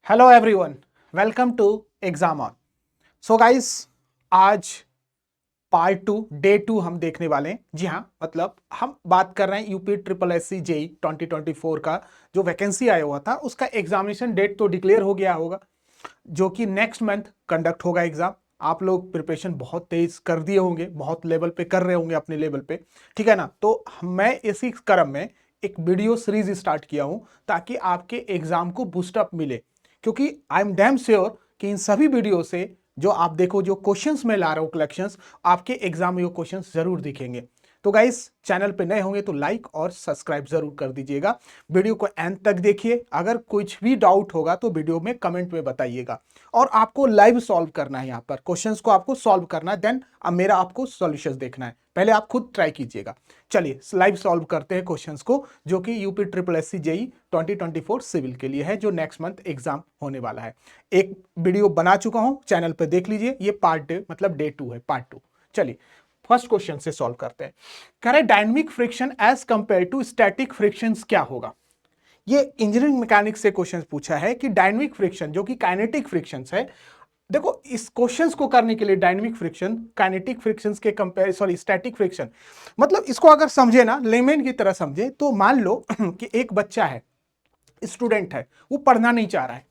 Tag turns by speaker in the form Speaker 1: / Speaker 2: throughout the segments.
Speaker 1: Hello everyone, welcome to exam on. So guys, आज part 2 day 2 हम देखने वाले हैं। जी हाँ, मतलब हम बात कर रहे हैं UP triple S C JE 2024 का जो वैकेंसी आया हुआ था, उसका एग्जामिनेशन डेट तो डिक्लेयर हो गया होगा, जो कि नेक्स्ट मंथ कंडक्ट होगा एग्जाम। आप लोग प्रिपरेशन बहुत तेज कर दिए होंगे, बहुत लेवल पे कर रहे होंगे अपने लेवल पे, ठीक है ना। तो मैं इसी क्रम में एक वीडियो सीरीज स्टार्ट किया हूं ताकि आपके एग्जाम को बूस्टअप मिले, क्योंकि आई एम डैम श्योर कि इन सभी वीडियो से जो आप देखो, जो क्वेश्चंस मैं ला रहा हूं कलेक्शंस, आपके एग्जाम में वो क्वेश्चंस जरूर दिखेंगे। तो गाइस, चैनल पे नए होंगे तो लाइक और सब्सक्राइब जरूर कर दीजिएगा। वीडियो को एंड तक देखिए। अगर कुछ भी डाउट होगा तो वीडियो में कमेंट में बताइएगा। और आपको लाइव सॉल्व करना है, यहाँ पर क्वेश्चंस को आपको सॉल्व करना है, देन अब मेरा आपको सॉल्यूशंस देखना है। पहले आप खुद ट्राई कीजिएगा। चलिए लाइव सॉल्व करते हैं क्वेश्चंस को, जो कि UP triple S C JE 2024 civil के लिए है, जो नेक्स्ट मंथ एग्जाम होने वाला है। एक वीडियो बना चुका हूं, चैनल पे देख लीजिए। ये पार्ट मतलब डे 2 है, पार्ट 2। चलिए फर्स्ट क्वेश्चन से सॉल्व करते हैं। कह रहे dynamic friction as compare to static frictions क्या होगा। ये इंजीनियरिंग मैकेनिक्स से क्वेश्चन पूछा है कि डायनेमिक फ्रिक्शन जो कि काइनेटिक फ्रिक्शंस है। देखो, इस क्वेश्चंस को करने के लिए डायनेमिक फ्रिक्शन काइनेटिक फ्रिक्शंस के कंपेयर स्टैटिक फ्रिक्शन, मतलब इसको अगर समझे ना, लेमैन की तरह समझे, तो मान लो कि एक बच्चा है, स्टूडेंट है, वो पढ़ना नहीं चाह रहा है,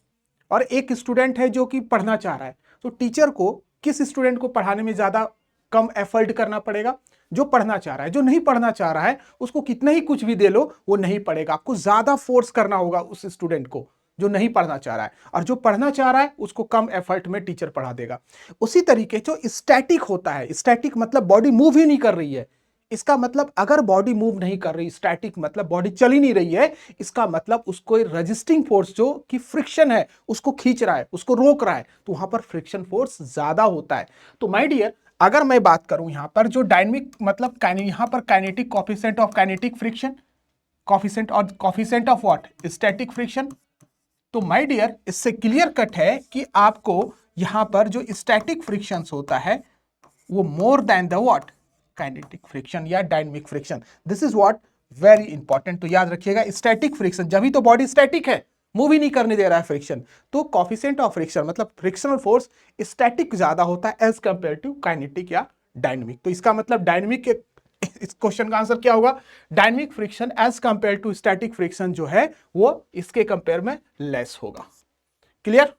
Speaker 1: और एक स्टूडेंट है जो कि पढ़ना चाह रहा है। तो टीचर को किस स्टूडेंट को पढ़ाने में ज्यादा कम एफर्ट करना पड़ेगा? जो पढ़ना चाह रहा है। जो नहीं पढ़ना चाह रहा है उसको कितना ही कुछ भी दे लो वो नहीं पढ़ेगा। आपको ज्यादा फोर्स करना होगा उस स्टूडेंट को जो नहीं पढ़ना चाह रहा है, और जो पढ़ना चाह रहा है उसको कम एफर्ट में टीचर पढ़ा देगा। उसी तरीके जो स्टैटिक होता है, स्टैटिक मतलब बॉडी मूव ही नहीं कर रही है। इसका मतलब अगर बॉडी मूव नहीं कर रही, स्टैटिक मतलब बॉडी चल ही नहीं रही है, इसका मतलब उसको रेजिस्टिंग फोर्स जो कि फ्रिक्शन है उसको खींच रहा है, उसको रोक रहा है, तो वहां पर फ्रिक्शन फोर्स ज्यादा होता है। तो माय डियर, अगर मैं बात करूं यहां पर जो डायनेमिक मतलब यहां पर kinetic coefficient of kinetic friction, coefficient और coefficient of what, static friction. तो माय डियर, इससे क्लियर कट है कि आपको यहां पर जो स्टैटिक फ्रिक्शंस होता है वो more than the what, kinetic friction या dynamic friction. This is what very important. तो याद रखिएगा, स्टैटिक फ्रिक्शन, जब भी तो बॉडी स्टैटिक है, मूव ही नहीं करने दे रहा है फ्रिक्शन, तो कोफिशिएंट ऑफ फ्रिक्शन मतलब फ्रिक्शनल फोर्स स्टैटिक ज्यादा होता है एज कंपेयर टू काइनेटिक या डायनेमिक। तो इसका मतलब डायनेमिक के इस क्वेश्चन का आंसर क्या होगा? Dynamic friction as compare to static friction जो है वो इसके कंपेयर में लेस होगा। क्लियर?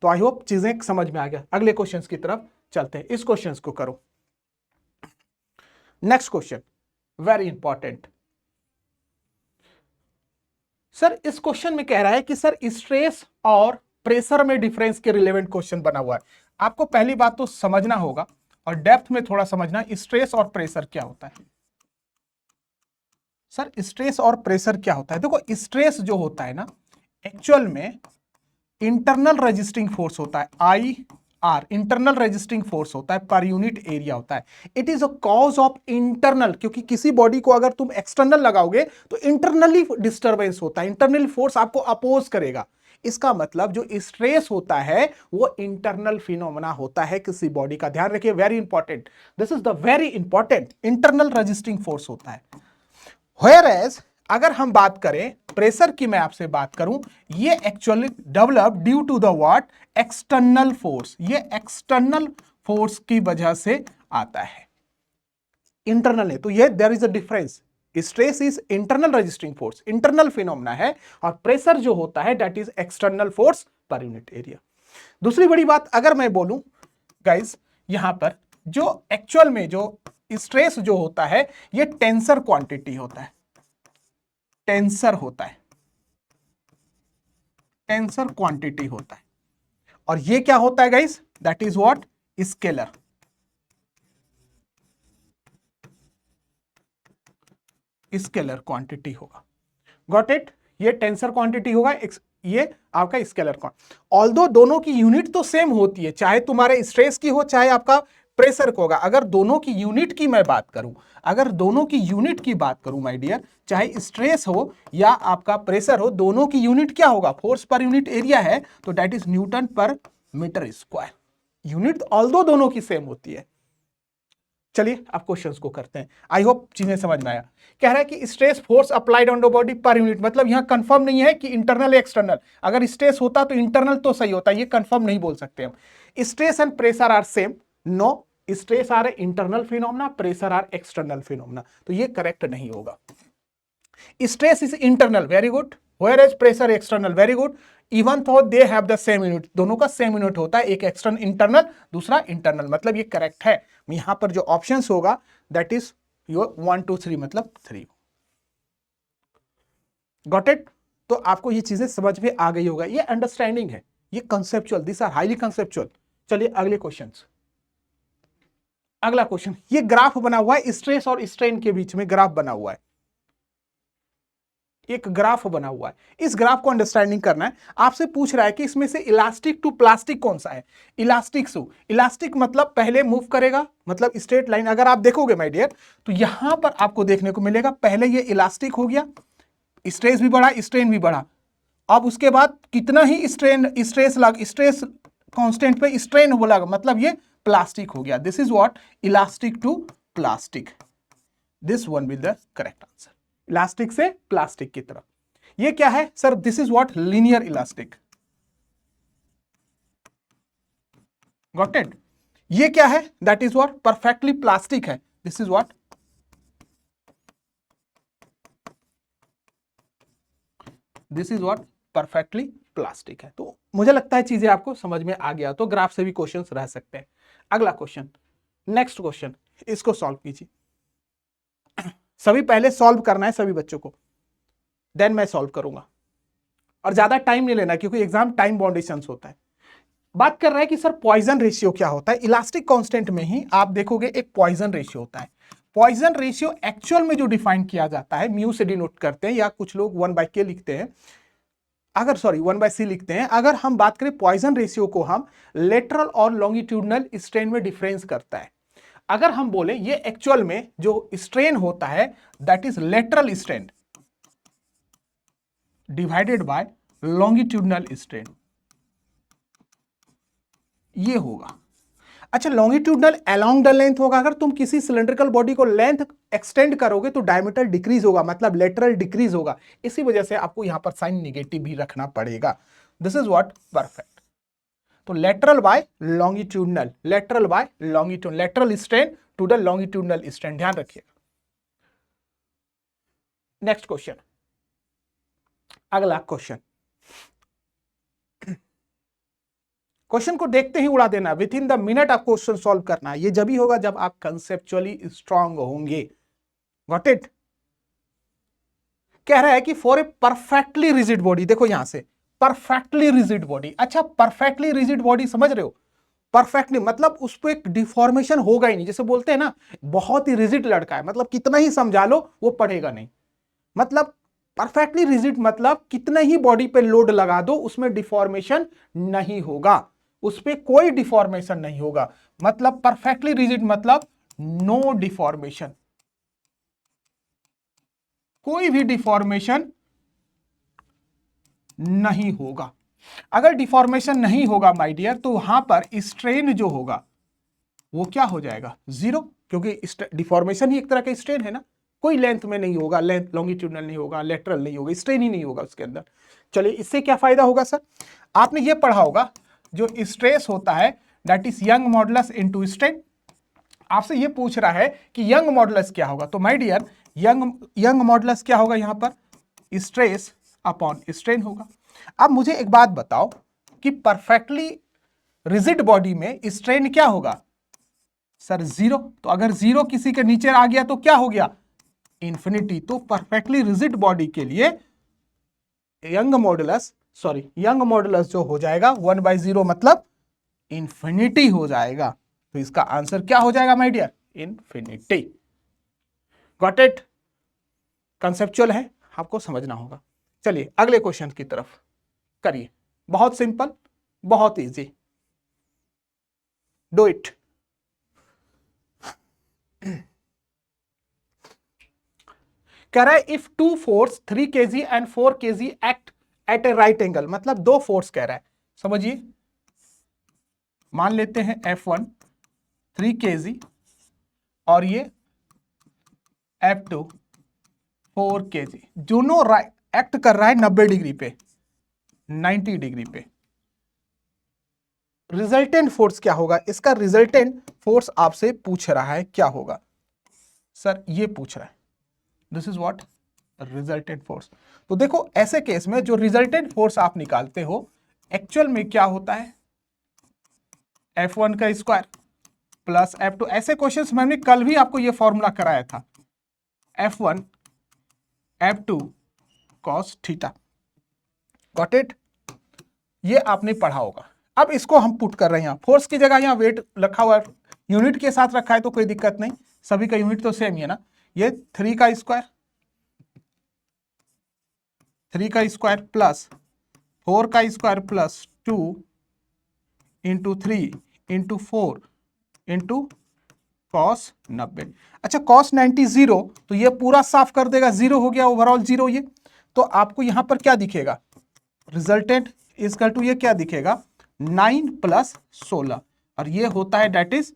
Speaker 1: तो आई होप चीजें समझ में आ गया। अगले क्वेश्चन की तरफ चलते हैं। इस क्वेश्चन को करो। Next question very important. Sir इस क्वेश्चन में कह रहा है कि सर स्ट्रेस और प्रेशर में डिफरेंस के रिलेवेंट क्वेश्चन बना हुआ है। आपको पहली बात तो समझना होगा और डेप्थ में थोड़ा समझना, स्ट्रेस और प्रेशर क्या होता है। सर स्ट्रेस और प्रेशर क्या होता है? देखो, स्ट्रेस जो होता है ना, एक्चुअल में इंटरनल रेजिस्टिंग फोर्स होता है, I R, internal resisting force होता है, पर यूनिट एरिया होता है। It is a cause of internal, क्योंकि किसी बॉडी को अगर तुम एक्सटर्नल लगाओगे तो इंटरनली डिस्टर्बेंस होता है, इंटरनल फोर्स आपको अपोज करेगा। इसका मतलब जो स्ट्रेस होता है वो इंटरनल फिनोमेना होता है किसी बॉडी का। ध्यान रखिए, very important, this is the very important, internal resisting force होता है। Whereas अगर हम बात करें प्रेशर की, मैं आपसे बात करूं, ये actually develop due to the what, external force. ये एक्सटर्नल फोर्स की वजह से आता है, इंटरनल है। तो ये there is a difference. Stress is internal resisting force, internal phenomena है, और प्रेशर जो होता है that is external force per unit area. दूसरी बड़ी बात अगर मैं बोलूं गाइस, यहां पर जो एक्चुअल में जो स्ट्रेस जो होता है ये टेंसर क्वांटिटी होता है, टेंसर होता है, टेंसर क्वांटिटी होता है। और ये क्या होता है guys? That is what, scalar, scalar quantity होगा। Got it? ये टेंसर क्वांटिटी होगा, ये आपका स्केलर क्वांटिटी। ऑल्दो दोनों की यूनिट तो सेम होती है, चाहे तुम्हारे स्ट्रेस की हो चाहे आपका प्रेशर को होगा। अगर दोनों की यूनिट की मैं बात करूं, अगर दोनों की यूनिट की बात करूं माय डियर, चाहे स्ट्रेस हो या आपका प्रेशर हो, दोनों की यूनिट क्या होगा? फोर्स पर यूनिट एरिया है, तो दैट इज न्यूटन पर मीटर स्क्वायर। यूनिट ऑल्दो दोनों की सेम होती है। चलिए अब क्वेश्चंस को करते हैं। आई होप चीजें समझ में आया। कह रहा है कि stress force applied on the body per unit, मतलब यहां कंफर्म नहीं है कि इंटरनल या एक्सटर्नल। अगर स्ट्रेस होता तो इंटरनल तो सही होता, ये कंफर्म नहीं बोल सकते हम। Stress and pressure are same, no, stress are internal phenomena, pressure are external phenomena, तो ये करेक्ट नहीं होगा। Stress is internal, very good, whereas pressure external, very good, even though they have the same unit, दोनों का same unit होता है, एक external internal दूसरा इंटरनल, मतलब ये करेक्ट है। यहां पर जो ऑप्शंस होगा दैट इज योर 1 2 3, मतलब 3। Got it? तो आपको ये चीजें समझ में आ गई होगा, ये अंडरस्टैंडिंग है, ये conceptual, this are highly conceptual. चलिए अगले क्वेश्चन। अगला क्वेश्चन, ये ग्राफ बना हुआ है, स्ट्रेस और स्ट्रेन के बीच में ग्राफ बना हुआ है, एक ग्राफ बना हुआ है। इस ग्राफ को अंडरस्टैंडिंग करना है। आपसे पूछ रहा है कि इसमें से इलास्टिक टू प्लास्टिक कौन सा है। इलास्टिक टू, इलास्टिक मतलब पहले मूव करेगा, मतलब स्ट्रेट लाइन। अगर आप देखोगे माय डियर, तो यहां पर आपको देखने को मिलेगा पहले ये इलास्टिक हो गया, स्ट्रेस भी बढ़ा, स्ट्रेन भी बढ़ा। अब उसके बाद कितना ही स्ट्रेस कांस्टेंट पे स्ट्रेन हो लगा, मतलब ये प्लास्टिक हो गया। This is what elastic to plastic, this one will the correct answer. Elastic से प्लास्टिक की तरफ। ये क्या है sir? This is what linear elastic. Got it? ये क्या है? That is what perfectly plastic है। This is what, this is what perfectly plastic है। तो मुझे लगता है चीजें आपको समझ में आ गया, तो ग्राफ से भी क्वेश्चंस रह सकते हैं। अगला क्वेश्चन, नेक्स्ट क्वेश्चन, इसको सॉल्व कीजिए। सभी पहले सॉल्व करना है सभी बच्चों को, देन मैं सॉल्व करूंगा, और ज्यादा टाइम नहीं लेना क्योंकि एग्जाम टाइम बाउंडेशंस होता है। बात कर रहा है कि सर पॉइजन रेशियो क्या होता है। इलास्टिक कांस्टेंट में ही आप देखोगे एक पॉइजन रेशियो होता है। पॉइजन रेशियो एक्चुअल में जो डिफाइन किया जाता है, म्यू से डिनोट करते हैं, या कुछ लोग 1/k लिखते हैं, अगर सॉरी 1/c लिखते हैं। अगर हम बात करें पॉइजन रेशियो को, हम लेटरल और लॉन्गिट्यूडनल स्ट्रेन में डिफरेंस करता है। अगर हम बोले ये एक्चुअल में जो स्ट्रेन होता है that is lateral strain divided by longitudinal strain, ये होगा। अच्छा, लॉन्गिट्यूडनल अलोंग द लेंथ होगा। अगर तुम किसी सिलेंड्रिकल बॉडी को लेंथ एक्सटेंड करोगे तो डायमीटर डिक्रीज होगा, मतलब लेटरल डिक्रीज होगा। इसी वजह से आपको यहां पर साइन नेगेटिव भी रखना पड़ेगा। This is what perfect. तो lateral by longitudinal, lateral by longitudinal, lateral strain to the longitudinal strain, ध्यान रखिएगा। नेक्स्ट क्वेश्चन, अगला क्वेश्चन। क्वेश्चन को देखते ही उड़ा देना, विद इन द मिनट आप क्वेश्चन सॉल्व करना। ये जब ही होगा जब आप कंसेप्चुअली स्ट्रांग होंगे। Got it? कह रहा है कि for a perfectly rigid body, देखो यहां से परफेक्टली रिजिड बॉडी। अच्छा, परफेक्टली रिजिड बॉडी समझ रहे हो? परफेक्टली मतलब उस पर एक डिफॉर्मेशन होगा ही नहीं। जैसे बोलते हैं ना, बहुत ही रिजिड लड़का है, मतलब कितना ही समझा लो वो पढ़ेगा नहीं। मतलब परफेक्टली रिजिड मतलब कितना ही बॉडी पे लोड लगा दो उसमें डिफॉर्मेशन नहीं होगा, उस पर कोई डिफॉर्मेशन नहीं होगा। मतलब परफेक्टली रिजिड मतलब नो डिफॉर्मेशन, कोई भी डिफॉर्मेशन नहीं होगा। अगर डिफॉर्मेशन नहीं होगा माय डियर, तो वहां पर स्ट्रेन जो होगा वो क्या हो जाएगा? जीरो, क्योंकि डिफॉर्मेशन ही एक तरह का स्ट्रेन है ना। कोई लेंथ में नहीं होगा, लेंथ लॉन्गिट्यूडनल नहीं होगा, लेटरल नहीं होगा, स्ट्रेन ही नहीं होगा उसके अंदर। चलिए, इससे क्या फायदा होगा सर? आपने ये पढ़ा होगा जो स्ट्रेस होता है that is young modulus into strain. आपसे ये पूछ रहा है कि यंग मॉडुलस क्या होगा, तो माय डियर यंग मॉडुलस क्या होगा? यहां पर स्ट्रेस अपॉन स्ट्रेन होगा। अब मुझे एक बात बताओ कि परफेक्टली रिजिड बॉडी में स्ट्रेन क्या होगा? Sir zero. तो अगर जीरो किसी के नीचे आ गया तो क्या हो गया? इंफिनिटी। तो परफेक्टली रिजिड बॉडी के लिए यंग मॉडुलस जो हो जाएगा 1/0, मतलब इंफिनिटी हो जाएगा। तो इसका आंसर क्या हो जाएगा my dear? Infinity. Got it? Conceptual है, आपको समझना होगा। चलिए अगले क्वेश्चन की तरफ करिए। बहुत सिंपल, बहुत इजी, डू इट। कह रहा है if two force 3 kg and 4 kg act at A right angle, मतलब दो फोर्स कह रहा है। समझिए, मान लेते हैं F1 3 kg और ये F2 4 kg, दोनों एक्ट कर रहा है 90 डिग्री पे, 90 डिग्री पे। रिजल्टेंट फोर्स क्या होगा? इसका रिजल्टेंट फोर्स आपसे पूछ रहा है, क्या होगा सर? ये पूछ रहा है, this is what resultant force. तो देखो ऐसे केस में जो रिजल्टेंट फोर्स आप निकालते हो एक्चुअल में क्या होता है, F1 का स्क्वायर प्लस F2। ऐसे क्वेश्चंस मैंने कल भी आपको ये फॉर्मूला कराया था, F1 F2 cos theta, got it? ये आपने पढ़ा होगा। अब इसको हम पुट कर रहे हैं, फोर्स की जगह यहाँ वेट रखा हुआ है, यूनिट के साथ रखा है तो कोई दिक्कत नहीं, सभी का यूनिट तो सेम ही है ना। ये 3 का स्क्वायर, 3 का स्क्वायर प्लस 4 का square plus 2 into 3 into 4 into cos 90। अच्छा कॉस 90 जीरो, तो ये पूरा साफ कर देगा, जीरो हो गया, ओवरऑल जीरो ये। तो आपको यहां पर क्या दिखेगा, रिजल्टेंट इजकल टू ये क्या दिखेगा, 9 प्लस 16, और ये होता है डेट इज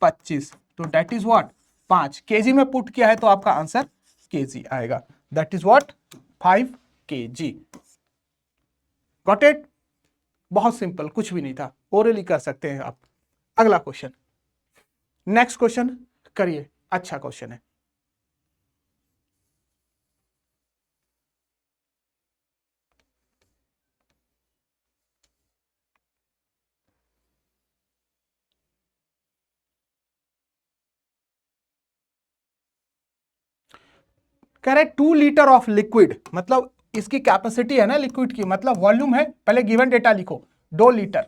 Speaker 1: 25, तो डेट इज व्हाट 5 केजी में पुट किया है तो आपका आंसर केजी आएगा, that is what 5 kg। Got it? बहुत सिंपल, कुछ भी नहीं था, ओरली कर सकते हैं आप। अगला क्वेश्चन, नेक्स्ट क्वेश्चन करिए, अच्छा क्वेश्चन है। कह रहे 2 लीटर ऑफ लिक्विड, मतलब इसकी कैपेसिटी है ना लिक्विड की, मतलब वॉल्यूम है, पहले गिवन डेटा लिखो 2 लीटर।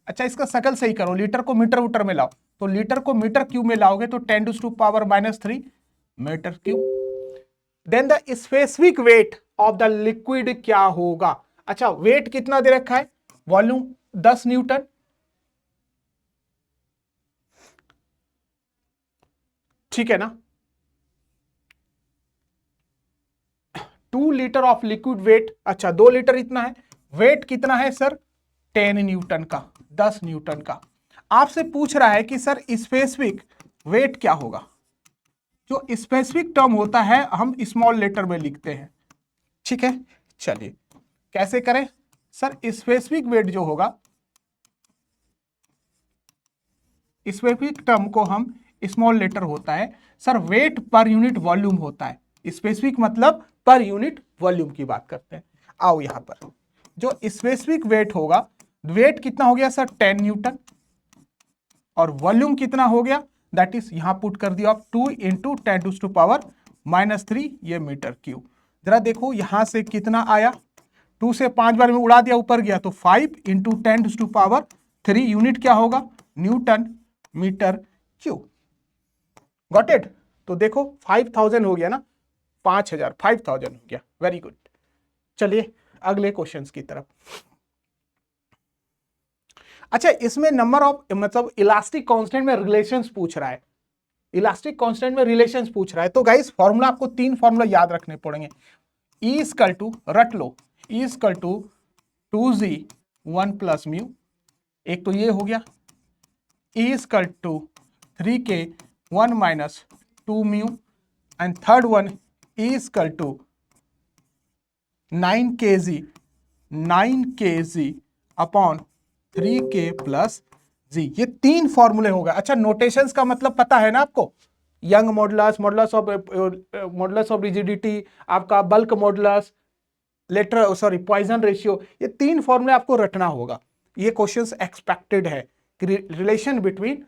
Speaker 1: अच्छा इसका शकल सही करो, लीटर को मीटर वूटर में लाओ, तो लीटर को मीटर क्यूब में लाओगे तो 10⁻³ meter cube. Then the specific weight of the liquid क्या होगा? अच्छा वेट कितना दे रखा है, वॉल्यूम 10 न्यूटन, ठीक है ना। 2 लीटर ऑफ लिक्विड वेट, अच्छा 2 लीटर इतना है, वेट कितना है सर 10 न्यूटन का, 10 न्यूटन का। आपसे पूछ रहा है कि सर स्पेसिफिक वेट क्या होगा। जो स्पेसिफिक टर्म होता है हम स्मॉल लेटर में लिखते हैं, ठीक है। चलिए कैसे करें सर, स्पेसिफिक वेट जो होगा, स्पेसिफिक टर्म को हम स्मॉल लेटर होता है sir, weight per unit volume होता है। स्पेसिफिक मतलब पर यूनिट वॉल्यूम की बात करते हैं। आओ यहां पर जो स्पेसिफिक वेट होगा, वेट कितना हो गया सर 10 न्यूटन, और वॉल्यूम कितना हो गया, दैट इज यहां पुट कर दिया आप 2 इंटू 10⁻³ ये मीटर क्यूब। जरा देखो यहां से कितना आया, 2 से 5 बार में उड़ा दिया, ऊपर गया, तो 5 इंटू 10⁻³ यूनिट क्या होगा, newton meter cube. Got it? तो देखो 5000 हो गया ना, 5000 5000 हो गया, वेरी गुड। चलिए अगले क्वेश्चंस की तरफ। अच्छा इसमें नंबर ऑफ मतलब इलास्टिक कांस्टेंट में रिलेशंस पूछ रहा है, इलास्टिक कांस्टेंट में रिलेशंस पूछ रहा है, तो गाइस फॉर्मूला आपको 3 फॉर्मूला याद रखने पड़ेंगे। E इक्वल टू रट लो, E equal to 2z 1 plus mu, एक तो ये हो गया, E equal to 3k 1 minus 2 mu, and third one E equal to 9kg upon 3k plus G. ये 3 फॉर्मूले हो गए। अच्छा नोटेशंस का मतलब पता है ना आपको, Young modulus, modulus of rigidity, आपका bulk modulus, letter sorry Poisson ratio, ये 3 फॉर्मूले आपको रटना होगा। ये क्वेश्चंस एक्सपेक्टेड है कि relation between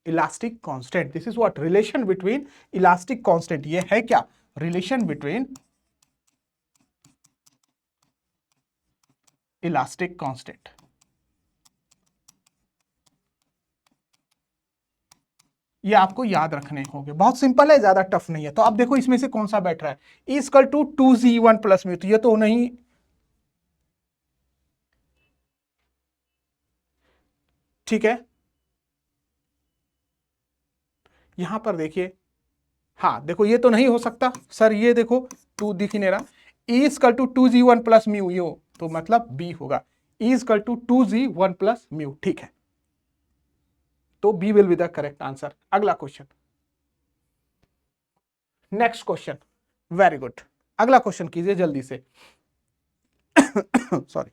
Speaker 1: elastic constant, this is what relation between elastic constant, ये है क्या, रिलेशन बिटवीन इलास्टिक कांस्टेंट। ये आपको याद रखने होंगे, बहुत सिंपल है, ज्यादा टफ नहीं है। तो अब देखो इसमें से कौन सा बैठ रहा है, E equal to 2z 1 plus mu, तो ये तो नहीं, ठीक है। यहां पर देखिए, हाँ देखो ये तो नहीं हो सकता सर, ये देखो 2 दिख ही नहीं रहा, E equal to 2z 1 plus mu, यो तो मतलब B होगा, E equal to 2z 1 plus mu, ठीक है, तो B will be the correct answer. अगला question, next question, very good, अगला क्वेश्चन कीजिए जल्दी से। Sorry.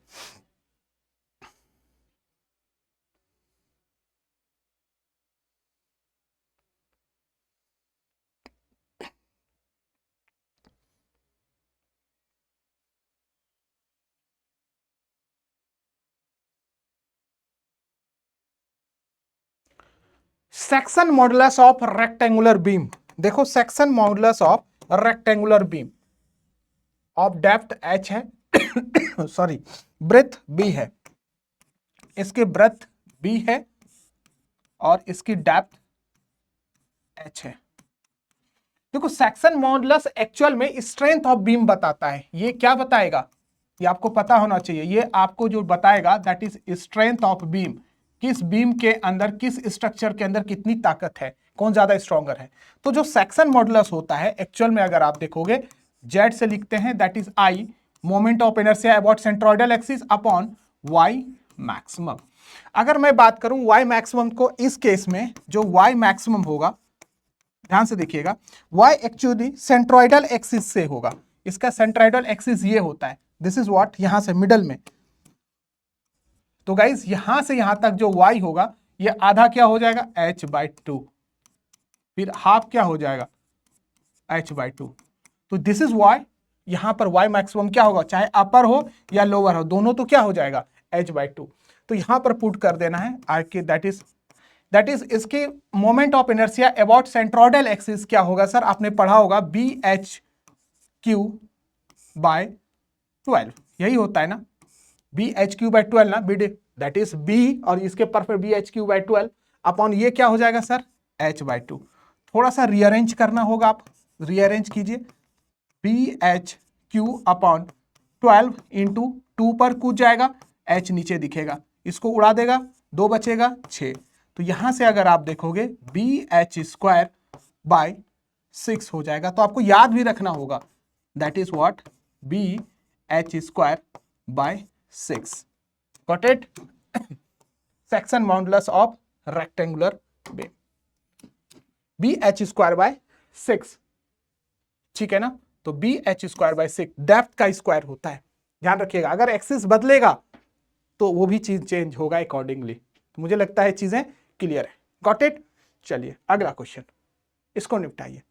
Speaker 1: Section modulus of rectangular beam, देखो section modulus of rectangular beam of depth h है सॉरी ब्रेथ b है, इसकी ब्रेथ b है और इसकी डेप्थ h है। देखो सेक्शन मॉडुलस एक्चुअल में स्ट्रेंथ ऑफ बीम बताता है, ये क्या बताएगा, ये आपको पता होना चाहिए, ये आपको जो बताएगा that is strength of beam, किस बीम के अंदर किस स्ट्रक्चर के अंदर कितनी ताकत है, कौन ज्यादा स्ट्रॉन्गर है। तो जो सेक्शन मॉडुलस होता है एक्चुअल में अगर आप देखोगे जेड से लिखते हैं that is I moment of inertia about centroidal axis upon Y maximum. अगर मैं बात करूं वाई मैक्सिमम को, इस केस में जो वाई मैक्सिमम होगा, ध्यान से देखिएगा, वाई एक्चुअली सेंट्रोइडल एक्सिस से होगा, इसका सेंट्रोइडल एक्सिस ये होता है, दिस इज व्हाट, यहां से मिडल में। तो गाइज यहां से यहां तक जो y होगा ये आधा क्या हो जाएगा h/2, फिर हाफ क्या हो जाएगा h/2। तो दिस इज y, यहां पर y मैक्सिमम क्या होगा, चाहे अपर हो या लोअर हो, दोनों तो क्या हो जाएगा h/2। तो यहां पर पुट कर देना है आर के, दैट इज इसके moment of inertia about centroidal axis क्या होगा सर, आपने पढ़ा होगा BHQ/12, यही होता है ना BHQ/12 ना, बी दैट इज B और इसके परफेक्ट BHQ/12 अपॉन ये क्या हो जाएगा सर h/2। थोड़ा सा रीअरेंज करना होगा, आप रीअरेंज कीजिए, BHQ/12 इंटू 2 पर कूद जाएगा, h नीचे दिखेगा, इसको उड़ा देगा, 2 बचेगा 6। तो यहां से अगर आप देखोगे BH²/6 हो जाएगा। तो आपको याद भी रखना होगा that is what BH²/6। Got it? Section modulus of rectangular beam BH²/6, ठीक है ना। तो BH²/6 डेप्थ का स्क्वायर होता है, ध्यान रखिएगा, अगर एक्सिस बदलेगा तो वो भी चीज चेंज होगा अकॉर्डिंगली। तो मुझे लगता है चीजें क्लियर है, गॉट इट। चलिए अगला क्वेश्चन, इसको निपटाइए।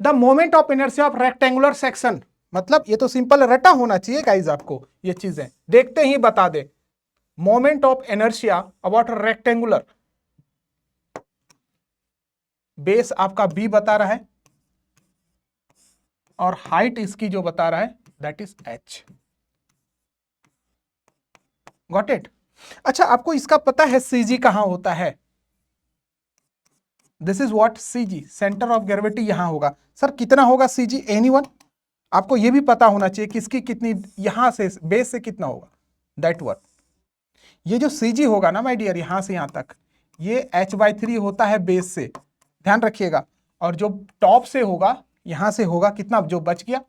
Speaker 1: The moment of inertia of rectangular section, मतलब ये तो सिंपल रटा होना चाहिए गाइज, आपको ये चीजें देखते ही बता दे। Moment of inertia about rectangular, base आपका B बता रहा है और हाइट इसकी जो बता रहा है that is h, got it. अच्छा आपको इसका पता है CG कहां होता है, this is what CG, centre of gravity यहां होगा। सर कितना होगा CG, एनीवन? आपको यह भी पता होना चाहिए किसकी कितनी, यहां से बेस से कितना होगा, दैट व्हाट, ये जो CG होगा ना माय डियर, यहां से यहां तक ये h/3 होता है बेस से, ध्यान रखिएगा। और जो टॉप से होगा यहां से होगा कितना, जो बच गया,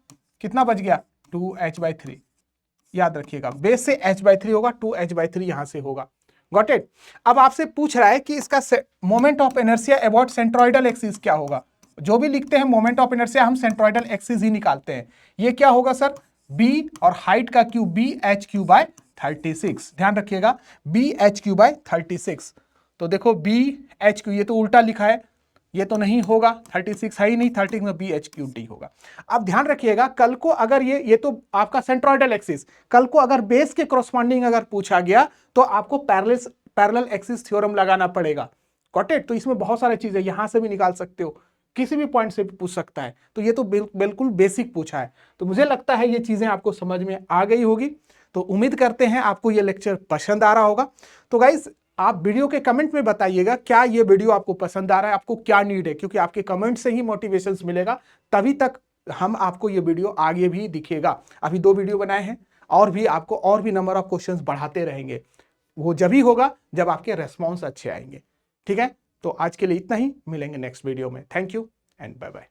Speaker 1: कितना बच गया 2h/3, याद रखिएगा, बेस से h/3 होगा, 2h/3 यहां से होगा, गॉट इट। अब आपसे पूछ रहा है कि इसका moment of inertia about centroidal axis क्या होगा। जो भी लिखते हैं मोमेंट ऑफ इनर्शिया हम सेंट्रोइडल एक्सिस ही निकालते हैं। ये क्या होगा सर, B और हाइट का Q, BHQ/36, ध्यान रखिएगा BHQ/36। तो देखो BHQ, ये तो उल्टा लिखा है, ये तो नहीं होगा, 36 है ही नहीं, 36 में BHQD होगा। अब ध्यान रखिएगा, कल को अगर ये तो आपका सेंट्रोइडल एक्सिस, कल को अगर बेस के कॉरस्पॉन्डिंग अगर पूछा गया तो आपको पैरेलल एक्सिस थ्योरम लगाना पड़ेगा, गॉट इट। तो इसमें बहुत सारी चीजें, यहां से भी निकाल सकते हो, किसी भी पॉइंट से भी पूछ सकता है। तो ये तो बिल्कुल बेसिक पूछा है। तो मुझे लगता है ये चीजें आपको समझ में आ गई होगी। तो उम्मीद करते हैं आपको ये लेक्चर पसंद आ रहा होगा। तो गाइज आप वीडियो के कमेंट में बताइएगा क्या ये वीडियो आपको पसंद आ रहा है, आपको क्या नीड है, क्योंकि आपके कमेंट से ही मोटिवेशन मिलेगा, तभी तक हम आपको ये वीडियो आगे भी दिखेगा। अभी 2 वीडियो बनाए हैं और भी आपको और भी नंबर ऑफ क्वेश्चंस बढ़ाते रहेंगे। वो जब ही होगा जब आपके रेस्पॉन्स अच्छे आएंगे। ठीक है, तो आज के लिए इतना ही, मिलेंगे नेक्स्ट वीडियो में। Thank you and bye bye.